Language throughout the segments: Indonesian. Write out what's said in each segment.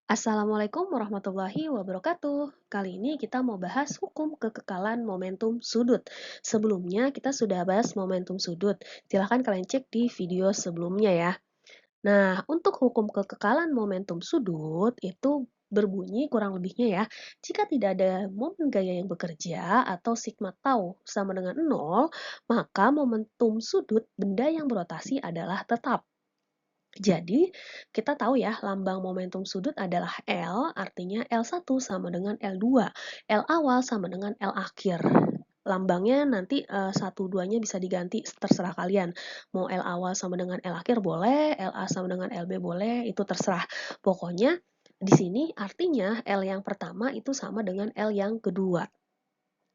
Assalamualaikum warahmatullahi wabarakatuh. Kali ini kita mau bahas hukum kekekalan momentum sudut. Sebelumnya kita sudah bahas momentum sudut. Silahkan kalian cek di video sebelumnya ya. Nah, untuk hukum kekekalan momentum sudut itu berbunyi kurang lebihnya ya. Jika tidak ada momen gaya yang bekerja atau sigma tau sama dengan nol, maka momentum sudut benda yang berotasi adalah tetap. Jadi, kita tahu ya, lambang momentum sudut adalah L, artinya L1 sama dengan L2, L awal sama dengan L akhir. Lambangnya nanti 1, 2-nya bisa diganti, terserah kalian. Mau L awal sama dengan L akhir boleh, LA sama dengan LB boleh, itu terserah. Pokoknya di sini artinya L yang pertama itu sama dengan L yang kedua.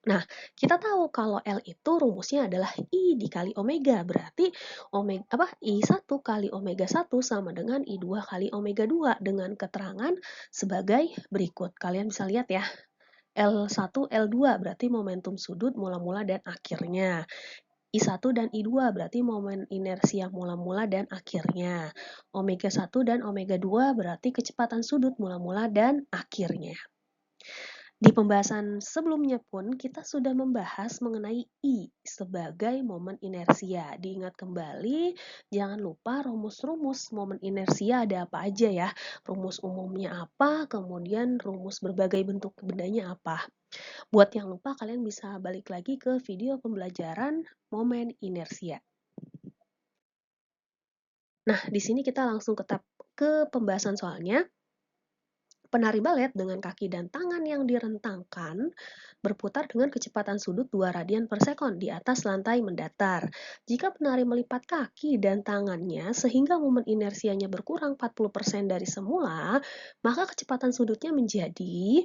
Nah, kita tahu kalau L itu rumusnya adalah I dikali omega, berarti I1 kali omega 1 sama dengan I2 kali omega 2 dengan keterangan sebagai berikut. Kalian bisa lihat ya, L1, L2 berarti momentum sudut mula-mula dan akhirnya. I1 dan I2 berarti momen inersia mula-mula dan akhirnya. Omega 1 dan omega 2 berarti kecepatan sudut mula-mula dan akhirnya. Di pembahasan sebelumnya pun kita sudah membahas mengenai I sebagai momen inersia. Diingat kembali, jangan lupa rumus-rumus momen inersia ada apa aja ya. Rumus umumnya apa, kemudian rumus berbagai bentuk bendanya apa. Buat yang lupa, kalian bisa balik lagi ke video pembelajaran momen inersia. Nah, di sini kita langsung ke pembahasan soalnya. Penari balet dengan kaki dan tangan yang direntangkan berputar dengan kecepatan sudut 2 radian per sekon di atas lantai mendatar. Jika penari melipat kaki dan tangannya sehingga momen inersianya berkurang 40% dari semula, maka kecepatan sudutnya menjadi.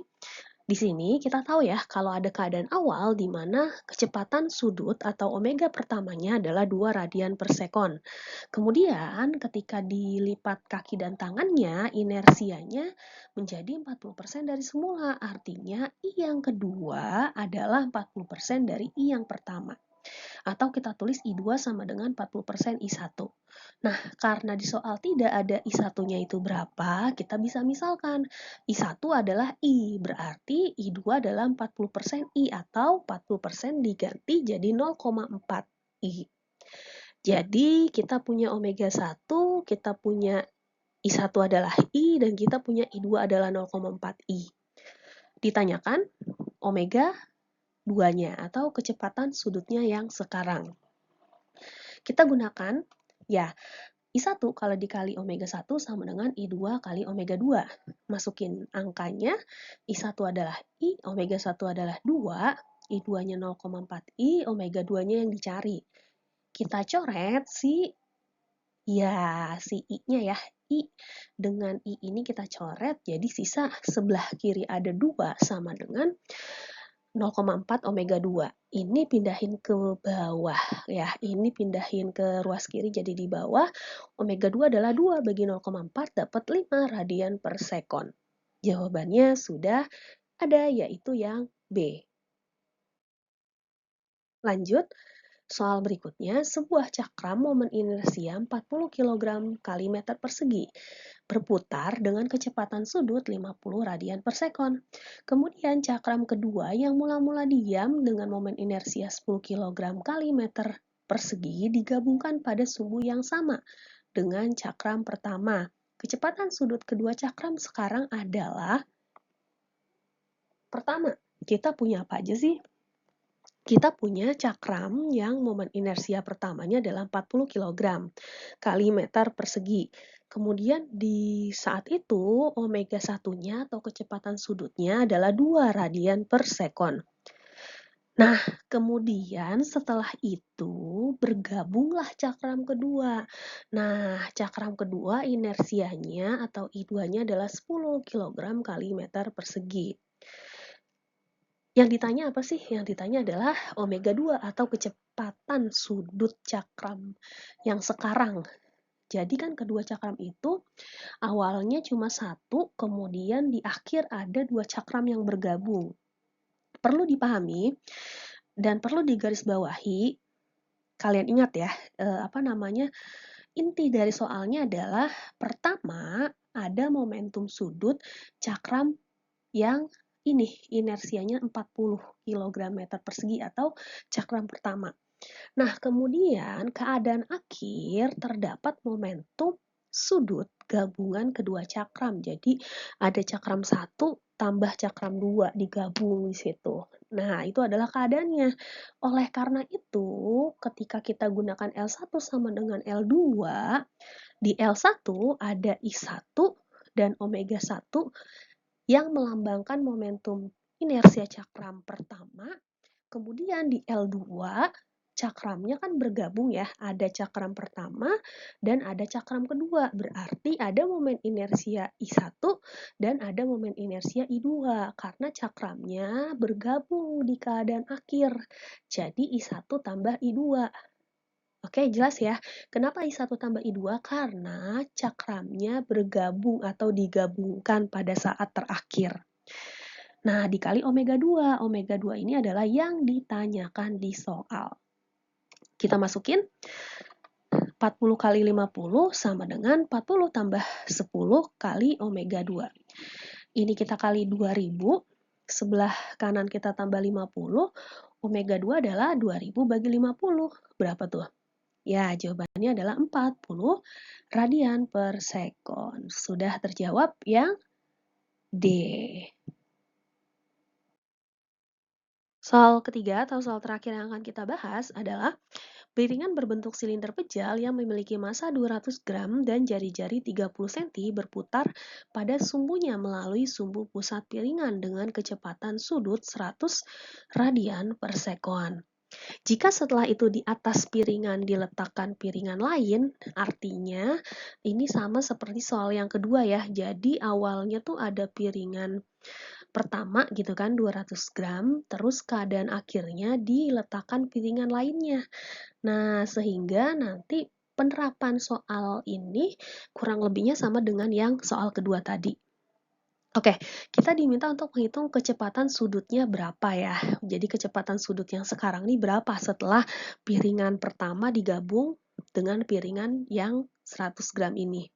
Di sini kita tahu ya, kalau ada keadaan awal di mana kecepatan sudut atau omega pertamanya adalah 2 radian per sekon. Kemudian ketika dilipat kaki dan tangannya, inersianya menjadi 40% dari semula. Artinya I yang kedua adalah 40% dari I yang pertama. Atau kita tulis I2 sama dengan 40% I1. Nah, karena di soal tidak ada I1-nya itu berapa, kita bisa misalkan I1 adalah I, berarti I2 adalah 40% I atau 40% diganti jadi 0,4 I. Jadi kita punya omega 1, kita punya I1 adalah I, dan kita punya I2 adalah 0,4 I. Ditanyakan omega 2-nya atau kecepatan sudutnya yang sekarang. Kita gunakan ya I1 kalau dikali omega 1 sama dengan I2 kali omega 2. Masukin angkanya, I1 adalah I, omega 1 adalah 2, I2-nya 0,4 I, omega 2-nya yang dicari. Kita coret si I-nya ya. I dengan I ini kita coret, jadi sisa sebelah kiri ada 2 sama dengan 0,4 omega 2. Ini pindahin ke bawah ya. Ini pindahin ke ruas kiri jadi di bawah. Omega 2 adalah 2 bagi 0,4 dapat 5 radian per sekon. Jawabannya sudah ada, yaitu yang B. Lanjut, soal berikutnya, sebuah cakram momen inersia 40 kg kali meter persegi berputar dengan kecepatan sudut 50 radian per sekon. Kemudian cakram kedua yang mula-mula diam dengan momen inersia 10 kg kali meter persegi digabungkan pada sumbu yang sama dengan cakram pertama. Kecepatan sudut kedua cakram sekarang adalah, pertama, kita punya apa aja sih? Kita punya cakram yang momen inersia pertamanya adalah 40 kg kali meter persegi. Kemudian di saat itu omega 1-nya atau kecepatan sudutnya adalah 2 radian per sekon. Nah, kemudian setelah itu bergabunglah cakram kedua. Nah, cakram kedua inersianya atau I2-nya adalah 10 kg kali meter persegi. Yang ditanya apa sih? Yang ditanya adalah omega 2 atau kecepatan sudut cakram yang sekarang. Jadi kan kedua cakram itu awalnya cuma satu, kemudian di akhir ada 2 cakram yang bergabung. Perlu dipahami dan perlu digarisbawahi, kalian ingat ya, inti dari soalnya adalah pertama, ada momentum sudut cakram yang ini inersianya 40 kg/meter persegi atau cakram pertama. Nah, kemudian keadaan akhir terdapat momentum sudut gabungan kedua cakram. Jadi ada cakram 1 tambah cakram 2 digabung di situ. Nah, itu adalah keadaannya. Oleh karena itu, ketika kita gunakan L1 sama dengan L2, di L1 ada I1 dan omega 1 yang melambangkan momentum inersia cakram pertama. Kemudian di L2, cakramnya kan bergabung ya, ada cakram pertama dan ada cakram kedua. Berarti ada momen inersia I1 dan ada momen inersia I2 karena cakramnya bergabung di keadaan akhir. Jadi I1 tambah I2. Oke, jelas ya. Kenapa I1 tambah I2? Karena cakramnya bergabung atau digabungkan pada saat terakhir. Nah, dikali omega 2. Omega 2 ini adalah yang ditanyakan di soal. Kita masukin 40 kali 50 sama dengan 40 tambah 10 kali omega 2. Ini kita kali 2000, sebelah kanan kita tambah 50, omega 2 adalah 2000 bagi 50. Berapa tuh? Ya, jawabannya adalah 40 radian per sekon. Sudah terjawab yang D. Soal ketiga atau soal terakhir yang akan kita bahas adalah piringan berbentuk silinder pejal yang memiliki massa 200 gram dan jari-jari 30 cm berputar pada sumbunya melalui sumbu pusat piringan dengan kecepatan sudut 100 radian per sekon. Jika setelah itu di atas piringan diletakkan piringan lain, artinya ini sama seperti soal yang kedua ya. Jadi awalnya tuh ada piringan pertama gitu kan 200 gram, terus keadaan akhirnya diletakkan piringan lainnya. Nah, sehingga nanti penerapan soal ini kurang lebihnya sama dengan yang soal kedua tadi. Oke, kita diminta untuk menghitung kecepatan sudutnya berapa ya. Jadi kecepatan sudut yang sekarang ini berapa setelah piringan pertama digabung dengan piringan yang 100 gram ini.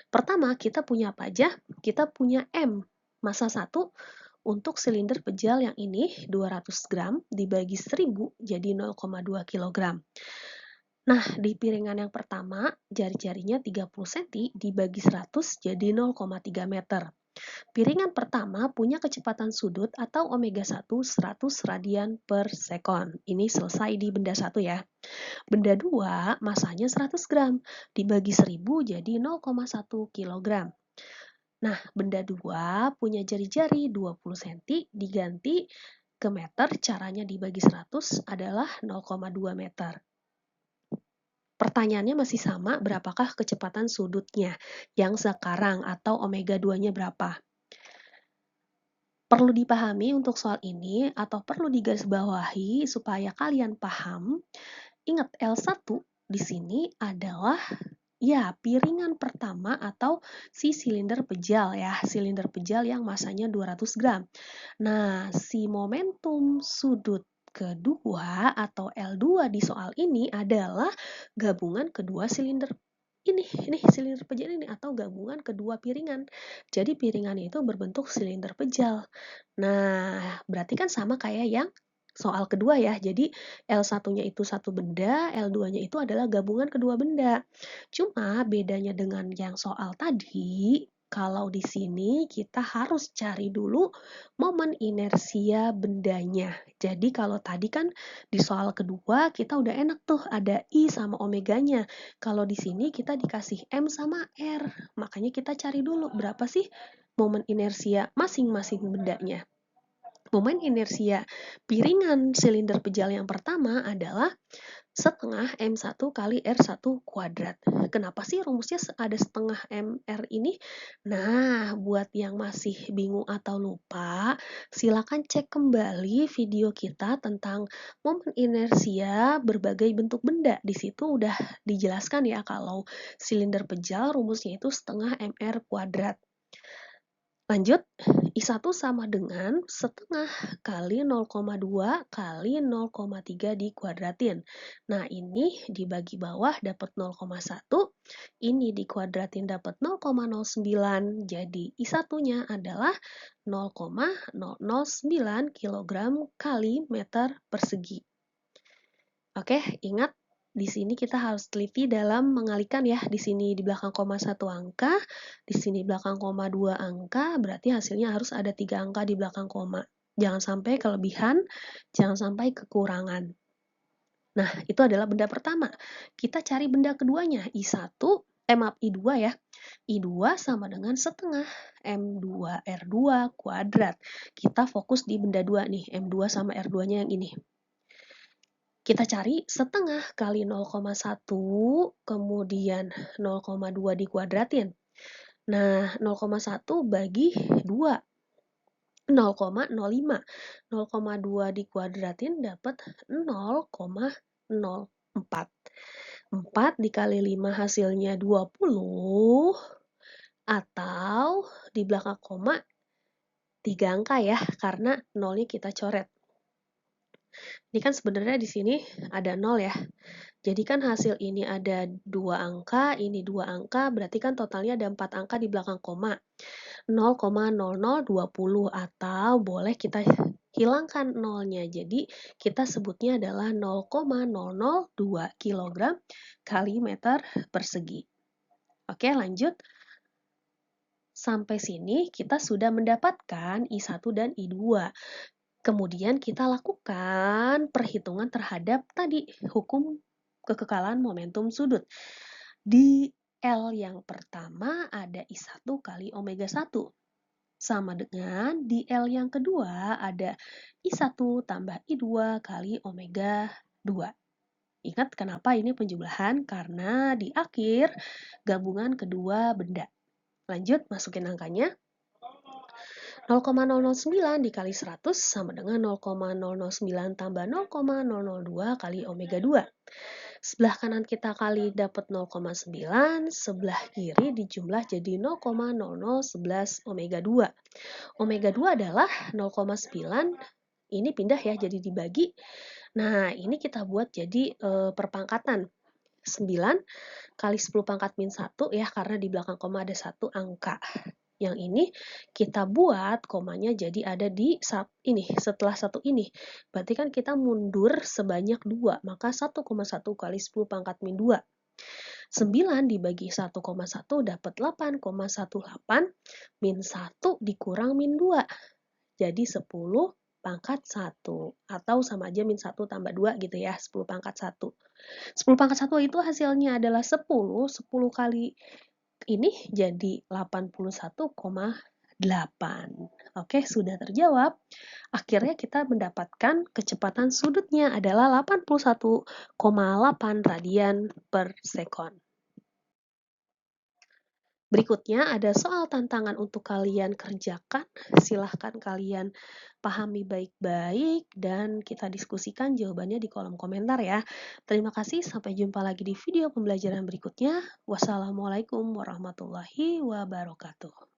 Pertama, kita punya apa aja? Kita punya M, massa 1 untuk silinder pejal yang ini 200 gram dibagi 1000 jadi 0,2 kg. Nah, di piringan yang pertama, jari-jarinya 30 cm dibagi 100 jadi 0,3 meter. Piringan pertama punya kecepatan sudut atau omega 1 100 radian per sekon. Ini selesai di benda 1 ya. Benda 2 masanya 100 gram dibagi 1000 jadi 0,1 kg. Nah, benda 2 punya jari-jari 20 cm diganti ke meter, caranya dibagi 100 adalah 0,2 meter. Pertanyaannya masih sama, berapakah kecepatan sudutnya yang sekarang atau omega 2-nya berapa? Perlu dipahami untuk soal ini atau perlu digarisbawahi supaya kalian paham. Ingat L1 di sini adalah ya piringan pertama atau si silinder pejal ya, silinder pejal yang massanya 200 gram. Nah, si momentum sudut kedua atau L2 di soal ini adalah gabungan kedua silinder ini silinder pejal ini atau gabungan kedua piringan. Jadi piringan itu berbentuk silinder pejal. Nah, berarti kan sama kayak yang soal kedua ya. Jadi L1-nya itu satu benda, L2-nya itu adalah gabungan kedua benda. Cuma bedanya dengan yang soal tadi, kalau di sini kita harus cari dulu momen inersia bendanya. Jadi kalau tadi kan di soal kedua kita udah enak tuh ada I sama omeganya. Kalau di sini kita dikasih M sama R. Makanya kita cari dulu berapa sih momen inersia masing-masing bendanya. Momen inersia piringan silinder pejal yang pertama adalah setengah M1 kali R1 kuadrat. Kenapa sih rumusnya ada setengah MR ini? Nah, buat yang masih bingung atau lupa, silakan cek kembali video kita tentang momen inersia berbagai bentuk benda. Di situ udah dijelaskan ya kalau silinder pejal rumusnya itu setengah MR kuadrat. Lanjut, I1 sama dengan setengah kali 0,2 kali 0,3 dikuadratin. Nah, ini dibagi bawah dapat 0,1, ini dikuadratin dapat 0,09, jadi I1-nya adalah 0,009 kg kali meter persegi. Oke, ingat di sini kita harus teliti dalam mengalihkan ya. Di sini di belakang koma 1 angka, di sini belakang koma 2 angka, berarti hasilnya harus ada 3 angka di belakang koma. Jangan sampai kelebihan, jangan sampai kekurangan. Nah, itu adalah benda pertama. Kita cari benda keduanya, I2 ya. I2 sama dengan setengah M2R2 kuadrat. Kita fokus di benda 2 nih, M2 sama R2-nya yang ini. Kita cari setengah kali 0,1, kemudian 0,2 dikuadratin. Nah, 0,1 bagi 2, 0,05. 0,2 dikuadratin dapat 0,04. 4 dikali 5 hasilnya 20, atau di belakang koma 3 angka ya, karena nolnya kita coret. Ini kan sebenarnya di sini ada 0 ya. Jadi kan hasil ini ada 2 angka, ini 2 angka, berarti kan totalnya ada 4 angka di belakang koma. 0,0020 atau boleh kita hilangkan nolnya. Jadi kita sebutnya adalah 0,002 kg kali meter persegi. Oke, lanjut. Sampai sini kita sudah mendapatkan I1 dan I2. Kemudian kita lakukan perhitungan terhadap tadi hukum kekekalan momentum sudut. Di L yang pertama ada I1 kali omega 1. Sama dengan di L yang kedua ada I1 tambah I2 kali omega 2. Ingat kenapa ini penjumlahan? Karena di akhir gabungan kedua benda. Lanjut, masukin angkanya. 0,009 dikali 100 sama dengan 0,009 tambah 0,002 kali omega 2. Sebelah kanan kita kali dapat 0,9, sebelah kiri dijumlah jadi 0,0011 omega 2. Omega 2 adalah 0,9, ini pindah ya jadi dibagi. Nah, ini kita buat jadi perpangkatan. 9 kali 10 pangkat min 1 ya, karena di belakang koma ada 1 angka. Yang ini kita buat komanya jadi ada di ini, setelah 1 ini. Berarti kan kita mundur sebanyak 2, maka 1,1 kali 10 pangkat min 2. 9 dibagi 1,1 dapat 8,18 min 1 dikurang min 2. Jadi 10 pangkat 1, atau sama aja min 1 tambah 2 gitu ya, 10 pangkat 1. 10 pangkat 1 itu hasilnya adalah 10, 10 kali ini jadi 81,8. Oke, sudah terjawab. Akhirnya kita mendapatkan kecepatan sudutnya adalah 81,8 radian per sekon. Berikutnya ada soal tantangan untuk kalian kerjakan. Silahkan kalian pahami baik-baik dan kita diskusikan jawabannya di kolom komentar ya. Terima kasih, sampai jumpa lagi di video pembelajaran berikutnya. Wassalamualaikum warahmatullahi wabarakatuh.